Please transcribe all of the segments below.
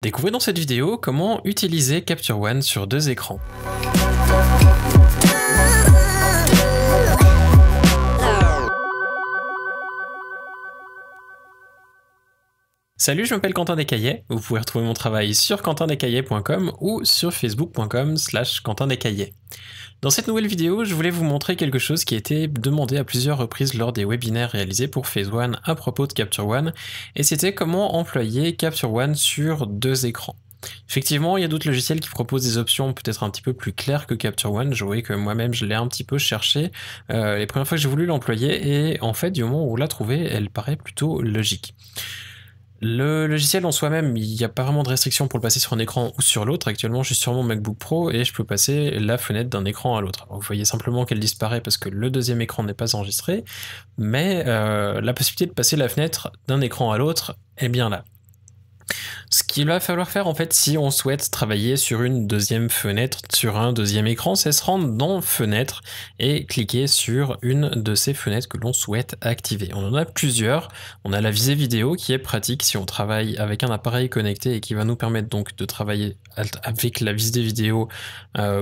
Découvrez dans cette vidéo comment utiliser Capture One sur deux écrans. Salut, je m'appelle Quentin Descaillets. Vous pouvez retrouver mon travail sur quentindescaillets.com ou sur facebook.com/quentindescaillets. Dans cette nouvelle vidéo, je voulais vous montrer quelque chose qui a été demandé à plusieurs reprises lors des webinaires réalisés pour Phase One à propos de Capture One, et c'était comment employer Capture One sur deux écrans. Effectivement, il y a d'autres logiciels qui proposent des options peut-être un petit peu plus claires que Capture One. Je voyais que moi-même je l'ai un petit peu cherché les premières fois que j'ai voulu l'employer, et en fait du moment où on l'a trouvé, elle paraît plutôt logique. Le logiciel en soi-même, il n'y a pas vraiment de restriction pour le passer sur un écran ou sur l'autre. Actuellement, je suis sur mon MacBook Pro et je peux passer la fenêtre d'un écran à l'autre. Vous voyez simplement qu'elle disparaît parce que le deuxième écran n'est pas enregistré, mais la possibilité de passer la fenêtre d'un écran à l'autre est bien là. Ce qu'il va falloir faire en fait si on souhaite travailler sur une deuxième fenêtre, sur un deuxième écran, c'est se rendre dans Fenêtre et cliquer sur une de ces fenêtres que l'on souhaite activer. On en a plusieurs. On a la visée vidéo qui est pratique si on travaille avec un appareil connecté et qui va nous permettre donc de travailler avec la visée vidéo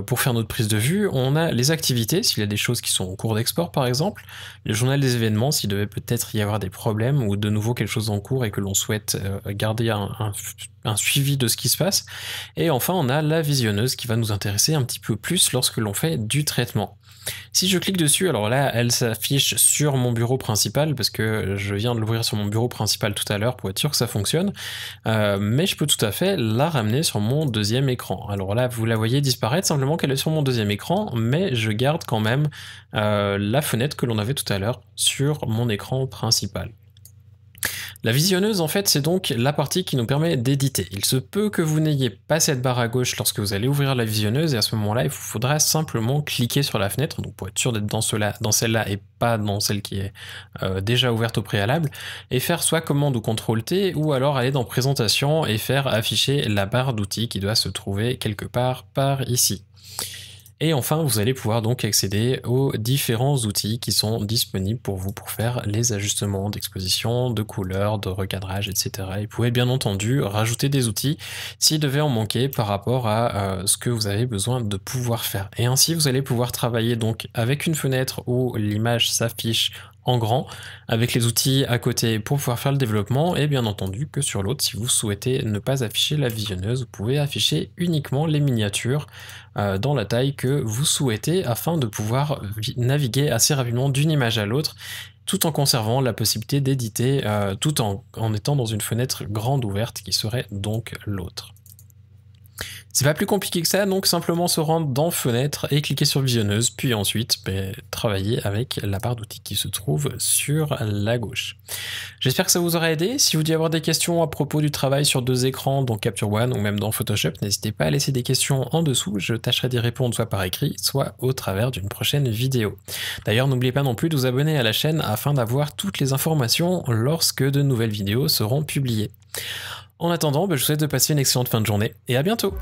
pour faire notre prise de vue. On a les activités s'il y a des choses qui sont en cours d'export par exemple, le journal des événements s'il devait peut-être y avoir des problèmes ou de nouveau quelque chose en cours et que l'on souhaite garder un suivi de ce qui se passe. Et enfin, on a la visionneuse qui va nous intéresser un petit peu plus lorsque l'on fait du traitement. Si je clique dessus, alors là, elle s'affiche sur mon bureau principal parce que je viens de l'ouvrir sur mon bureau principal tout à l'heure pour être sûr que ça fonctionne. Mais je peux tout à fait la ramener sur mon deuxième écran. Alors là, vous la voyez disparaître simplement qu'elle est sur mon deuxième écran, mais je garde quand même la fenêtre que l'on avait tout à l'heure sur mon écran principal. La visionneuse, en fait, c'est donc la partie qui nous permet d'éditer. Il se peut que vous n'ayez pas cette barre à gauche lorsque vous allez ouvrir la visionneuse, et à ce moment-là, il vous faudra simplement cliquer sur la fenêtre, donc pour être sûr d'être dans celle-là et pas dans celle qui est déjà ouverte au préalable, et faire soit commande ou CTRL-T, ou alors aller dans présentation et faire afficher la barre d'outils qui doit se trouver quelque part par ici. Et enfin, vous allez pouvoir donc accéder aux différents outils qui sont disponibles pour vous pour faire les ajustements d'exposition, de couleurs, de recadrage, etc. Et vous pouvez bien entendu rajouter des outils s'il devait en manquer par rapport à ce que vous avez besoin de pouvoir faire. Et ainsi, vous allez pouvoir travailler donc avec une fenêtre où l'image s'affiche en grand, avec les outils à côté pour pouvoir faire le développement, et bien entendu que sur l'autre, si vous souhaitez ne pas afficher la visionneuse, vous pouvez afficher uniquement les miniatures dans la taille que vous souhaitez afin de pouvoir naviguer assez rapidement d'une image à l'autre, tout en conservant la possibilité d'éditer, tout en étant dans une fenêtre grande ouverte qui serait donc l'autre. C'est pas plus compliqué que ça, donc simplement se rendre dans Fenêtre et cliquer sur Visionneuse, puis ensuite travailler avec la barre d'outils qui se trouve sur la gauche. J'espère que ça vous aura aidé. Si vous devez avoir des questions à propos du travail sur deux écrans dans Capture One ou même dans Photoshop, n'hésitez pas à laisser des questions en dessous, je tâcherai d'y répondre soit par écrit, soit au travers d'une prochaine vidéo. D'ailleurs, n'oubliez pas non plus de vous abonner à la chaîne afin d'avoir toutes les informations lorsque de nouvelles vidéos seront publiées. En attendant, je vous souhaite de passer une excellente fin de journée et à bientôt!